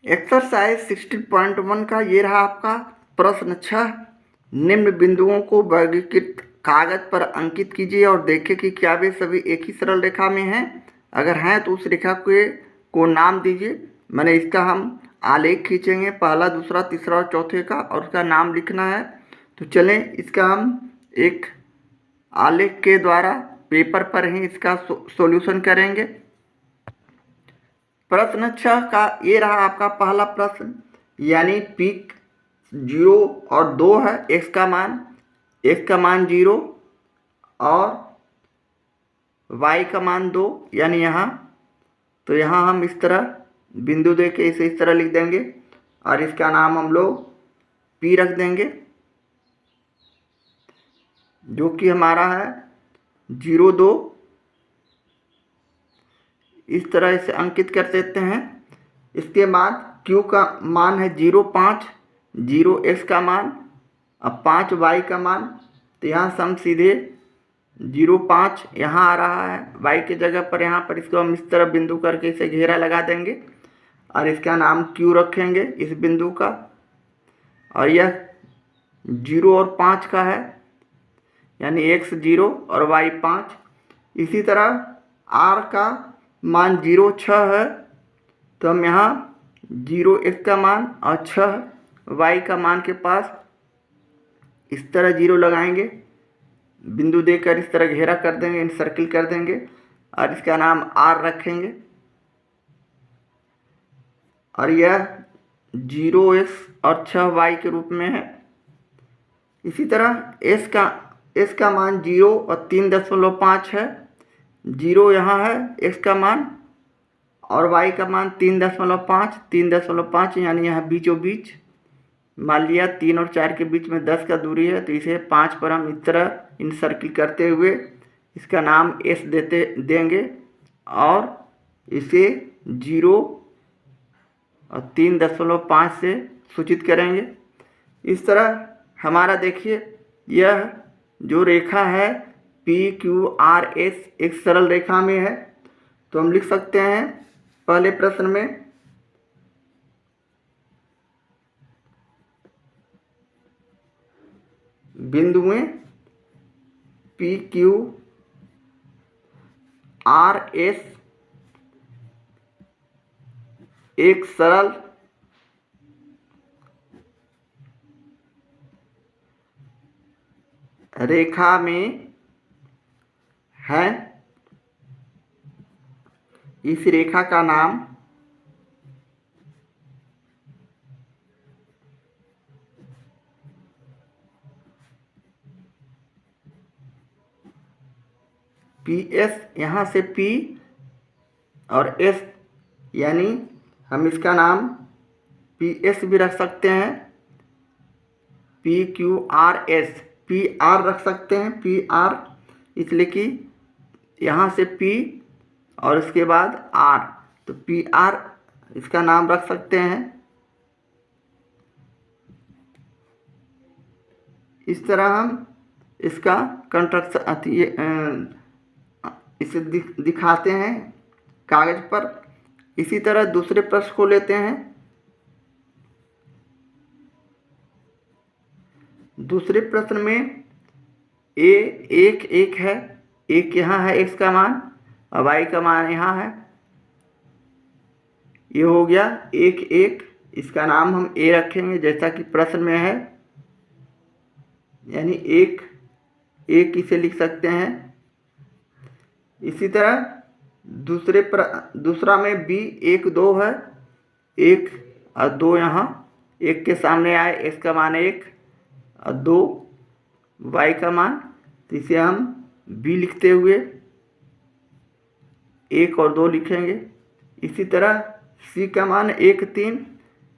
Exercise 16.1 का ये रहा आपका प्रश्न 6। निम्न बिंदुओं को वर्गीकृत कागज पर अंकित कीजिए और देखें कि क्या वे सभी एक ही सरल रेखा में हैं। अगर हैं तो उस रेखा को नाम दीजिए। मैंने इसका हम आलेख खींचेंगे, पहला, दूसरा, तीसरा और चौथे का, और उसका नाम लिखना है। तो चलें, इसका हम एक आलेख के द्वारा पेपर पर ही इसका सॉल्यूशन करेंगे। प्रश्न 6 का ये रहा आपका पहला प्रश्न, यानी पीक 0 और 2 है। x का मान 0 और y का मान 2, यानी यहाँ। तो यहाँ हम इस तरह बिंदु दे के इसे इस तरह लिख देंगे और इसका नाम हम लोग p रख देंगे, जो कि हमारा है 0, 2। इस तरह इसे अंकित कर देते हैं। इसके बाद q का मान है 0, 5, 0 x का मान और 5 y का मान। तो यहाँ से हम सीधे 0, 5 यहाँ आ रहा है y के जगह पर। यहाँ पर इसको हम इस तरह बिंदु करके इसे घेरा लगा देंगे और इसका नाम q रखेंगे इस बिंदु का। और यह 0 और 5 का है, यानी x 0 और y 5। इसी तरह r का मान 0, 6 है। तो हम यहाँ 0 x का मान और 6 y का मान के पास इस तरह 0 लगाएंगे, बिंदु देकर इस तरह घेरा कर देंगे, इन सर्किल कर देंगे और इसका नाम r रखेंगे। और यह 0x और 6y के रूप में है। इसी तरह s का मान 0 और 3.5 है। 0 यहाँ है x का मान और y का मान 3.5, यानी यहाँ बीचों बीच। मान लिया 3 और 4 के बीच में 10 का दूरी है, तो इसे 5 पर हम इस तरह इन सर्किल करते हुए इसका नाम s देंगे और इसे 0 और 3.5 से सूचित करेंगे। इस तरह हमारा देखिए, यह जो रेखा है PQRS एक सरल रेखा में है। तो हम लिख सकते हैं पहले प्रश्न में, बिंदुएं PQRS एक सरल रेखा में है। इस रेखा का नाम PS, यहाँ से P और S, यानी हम इसका नाम PS भी रख सकते हैं। PQRS PR रख सकते हैं, PR, इसलिए कि यहाँ से P और उसके बाद R, तो PR इसका नाम रख सकते हैं। इस तरह हम इसका कंस्ट्रक्शन इसे दिखाते हैं कागज पर। इसी तरह दूसरे प्रश्न को लेते हैं। दूसरे प्रश्न में A 1, 1 है। 1 यहाँ है x का मान और y का मान यहाँ है। ये हो गया 1, 1। इसका नाम हम A रखेंगे जैसा कि प्रश्न में है, यानी 1, 1 इसे लिख सकते हैं। इसी तरह दूसरा में B 1, 2 है। 1 और 2 यहाँ 1 के सामने आए, x का मान 1 और 2 y का मान। तो इसे हम B लिखते हुए 1 और 2 लिखेंगे। इसी तरह C का मान 1, 3,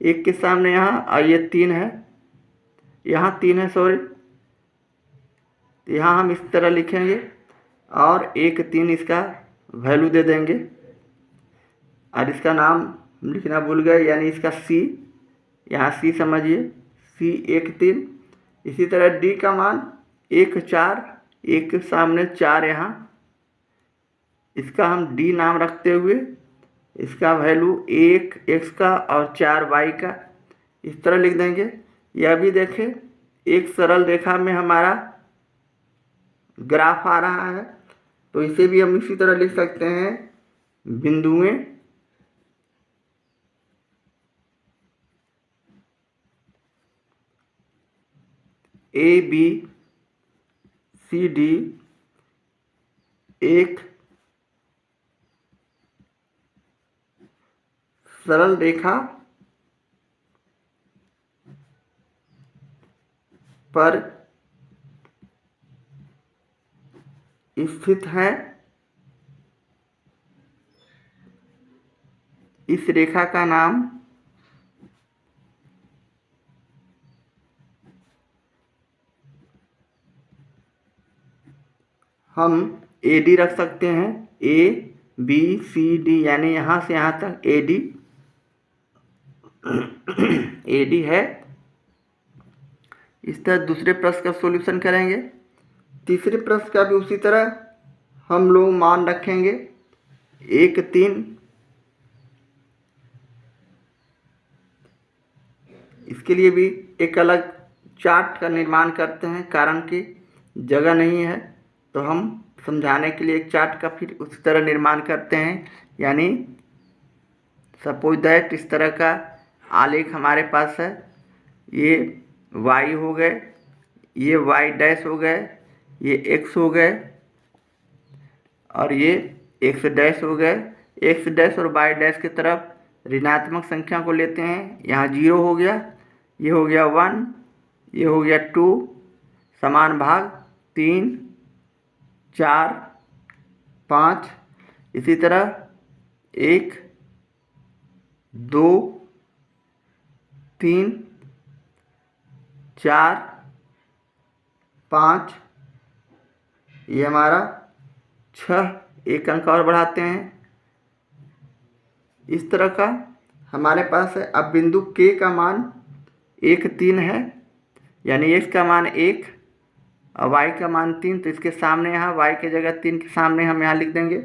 1 के सामने यहाँ और ये 3 है, यहाँ 3 है, सॉरी। यहाँ हम इस तरह लिखेंगे और 1, 3 इसका वैल्यू दे देंगे और इसका नाम लिखना भूल गए, यानी इसका C, यहाँ C समझिए, C 1, 3। इसी तरह D का मान 1, 4, 1 के सामने 4 यहाँ, इसका हम D नाम रखते हुए इसका वैल्यू 1 x का और 4 y का, इस तरह लिख देंगे। यह भी देखें, एक सरल रेखा में हमारा ग्राफ आ रहा है, तो इसे भी हम इसी तरह लिख सकते हैं, बिंदुएं ए बी सी डी एक सरल रेखा पर स्थित है। इस रेखा का नाम हम ए डी रख सकते हैं। ए बी सी डी यानी यहाँ से यहाँ तक ए डी है। इस तरह दूसरे प्रश्न का सॉल्यूशन करेंगे। तीसरे प्रश्न का भी उसी तरह हम लोग मान रखेंगे 1 3। इसके लिए भी एक अलग चार्ट का निर्माण करते हैं, कारण कि जगह नहीं है तो हम समझाने के लिए एक चार्ट का फिर उसी तरह निर्माण करते हैं। यानी सपोज दैट इस तरह का आलेख हमारे पास है। ये y हो गए, ये y डैश हो गए, ये x हो गए और ये x डैश हो गए। x डैश और y डैश की तरफ ऋणात्मक संख्या को लेते हैं। यहाँ 0 हो गया, ये हो गया 1, ये हो गया 2, समान भाग 3 4 5। इसी तरह 1 2 3 4 5, ये हमारा 6। एक अंक और बढ़ाते हैं। इस तरह का हमारे पास है। अब बिंदु K का मान 1 3 है, यानी x का मान 1 और y का मान 3, तो इसके सामने यहाँ y के जगह 3 के सामने हम यहाँ लिख देंगे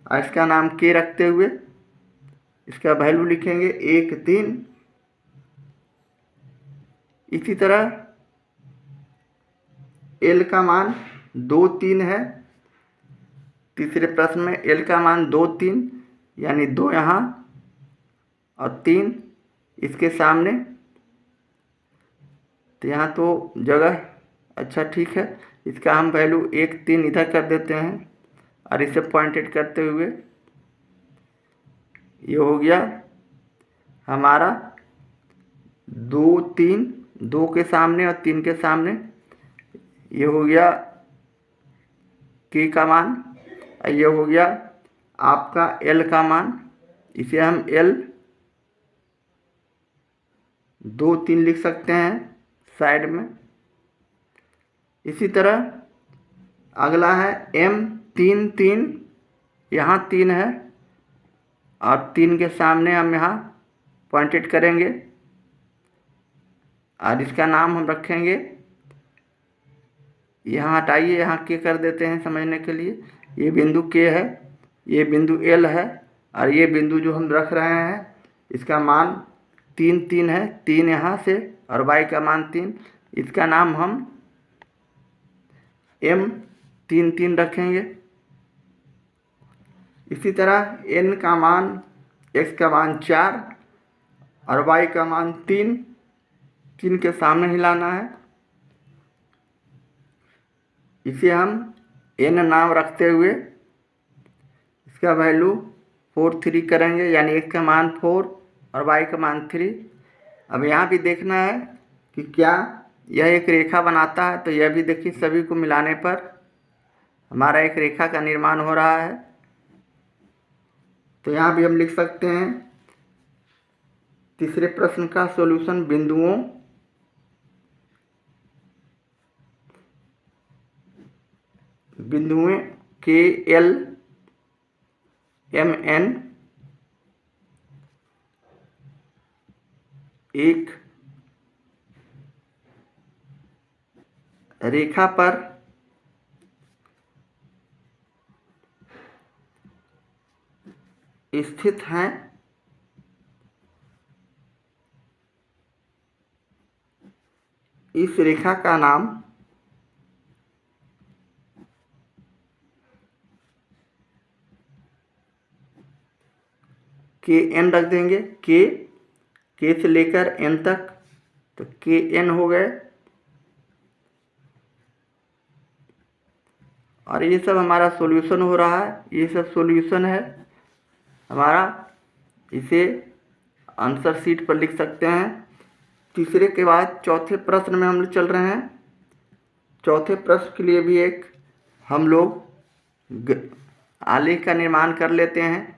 और इसका नाम K रखते हुए इसका वैल्यू लिखेंगे 1 3। इसी तरह L का मान 2 3 है। तीसरे प्रश्न में L का मान 2 3 यानी 2 यहाँ और 3 इसके सामने, तो यहाँ तो जगह अच्छा ठीक है। इसका हम वैल्यू 1 3 इधर कर देते हैं और इसे पॉइंटेड करते हुए ये हो गया हमारा 2 3, 2 के सामने और 3 के सामने, ये हो गया K का मान और ये हो गया आपका L का मान। इसे हम L 2 3 लिख सकते हैं साइड में। इसी तरह अगला है M 3 3, यहाँ 3 है और 3 के सामने हम यहाँ पॉइंटेड करेंगे और इसका नाम हम रखेंगे, यहाँ हटाइए, यहाँ K कर देते हैं समझने के लिए। ये बिंदु K है, ये बिंदु L है और ये बिंदु जो हम रख रहे हैं इसका मान 3 3 है। 3 यहाँ से और y का मान 3, इसका नाम हम M 3 3 रखेंगे। इसी तरह N का मान, x का मान 4 और y का मान 3, 3 के सामने हिलाना है। इसे हम N नाम रखते हुए इसका वैल्यू 4 3 करेंगे, यानी x का मान 4 और y का मान 3। अब यहाँ भी देखना है कि क्या यह एक रेखा बनाता है, तो यह भी देखिए सभी को मिलाने पर हमारा एक रेखा का निर्माण हो रहा है। तो यहाँ भी हम लिख सकते हैं तीसरे प्रश्न का solution, बिंदुएं K L M N एक रेखा पर स्थित हैं इस रेखा का नाम के एन रख देंगे। के से लेकर एन तक, तो के एन हो गए। और ये सब हमारा सॉल्यूशन हो रहा है, ये सब सॉल्यूशन है हमारा। इसे आंसर शीट पर लिख सकते हैं। तीसरे के बाद चौथे प्रश्न में हम लोग चल रहे हैं। चौथे प्रश्न के लिए भी एक हम लोग आलेख का निर्माण कर लेते हैं।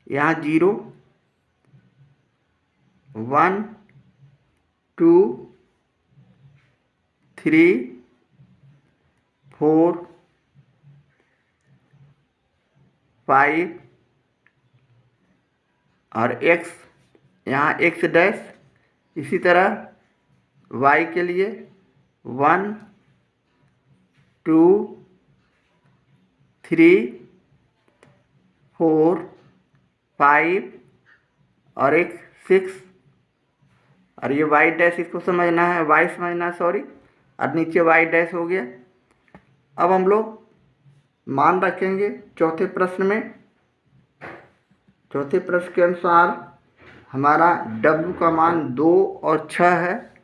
यहाँ 0, 1, 2, 3, 4, 5 और x, यहाँ x डैश। इसी तरह y के लिए 1, 2, 3, 4, 5 और एक 6। और ये y डैश इसको समझना है, y समझना है, सॉरी। और नीचे y डैश हो गया। अब हम लोग मान रखेंगे चौथे प्रश्न में। चौथे प्रश्न के अनुसार हमारा w का मान 2 और 6 है।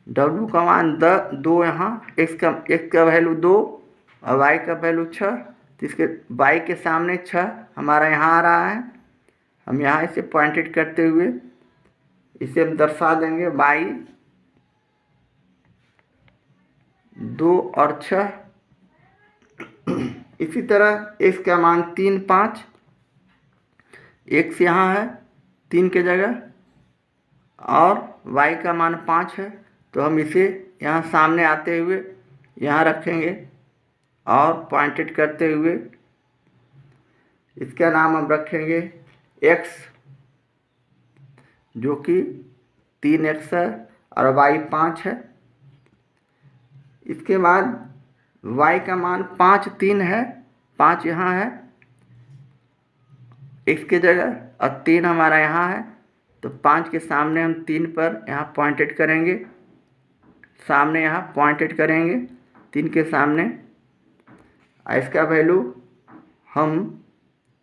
w का मान 2, यहाँ x का वैल्यू 2 और y का वैल्यू 6। तो इसके y के सामने 6 हमारा यहाँ आ रहा है। हम यहाँ इसे पॉइंटेड करते हुए इसे हम दर्शा देंगे y 2 और 6। इसी तरह x का मान 3, 5, x यहाँ है 3 के जगह, और y का मान 5 है। तो हम इसे यहाँ सामने आते हुए यहाँ रखेंगे और पॉइंटेड करते हुए इसका नाम हम रखेंगे x, जो कि 3x है, और y 5 है। इसके बाद y का मान 5, 3 है, 5 यहाँ है x के जगह, और 3 हमारा यहाँ है। तो 5 के सामने हम 3 पर यहाँ पॉइंटेड करेंगे, सामने यहाँ पॉइंटेड करेंगे 3 के सामने। इसका वैल्यू हम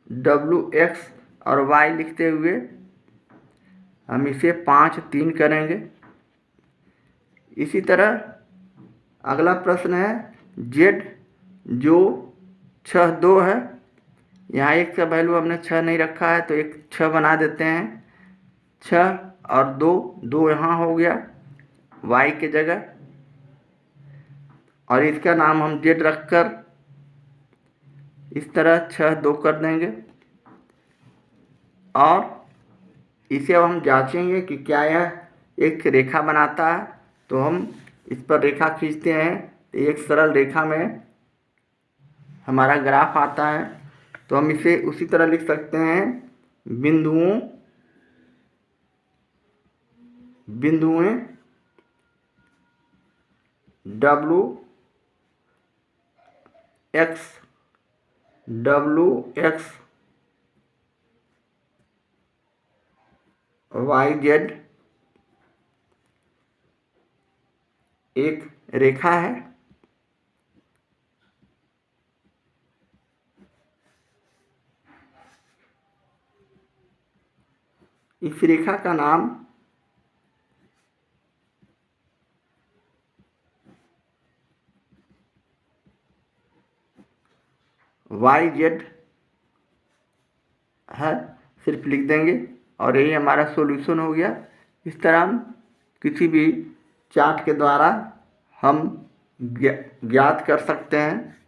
wx और y लिखते हुए हम इसे 5, 3 करेंगे। इसी तरह अगला प्रश्न है z, जो 6, 2 है। यहाँ x का वैल्यू हमने 6 नहीं रखा है, तो एक 6 बना देते हैं। 6 और 2, 2 यहाँ हो गया y के जगह, और इसका नाम हम z रखकर इस तरह 6, 2 कर देंगे। और इसे अब हम जांचेंगे कि क्या यह एक रेखा बनाता है। तो हम इस पर रेखा खींचते हैं, तो एक सरल रेखा में हमारा ग्राफ आता है। तो हम इसे उसी तरह लिख सकते हैं, बिंदुएं wx, yz एक रेखा है। इस रेखा का नाम yz है, सिर्फ लिख देंगे, और यही हमारा सॉल्यूशन हो गया। इस तरह हम किसी भी चार्ट के द्वारा हम ज्ञात कर सकते हैं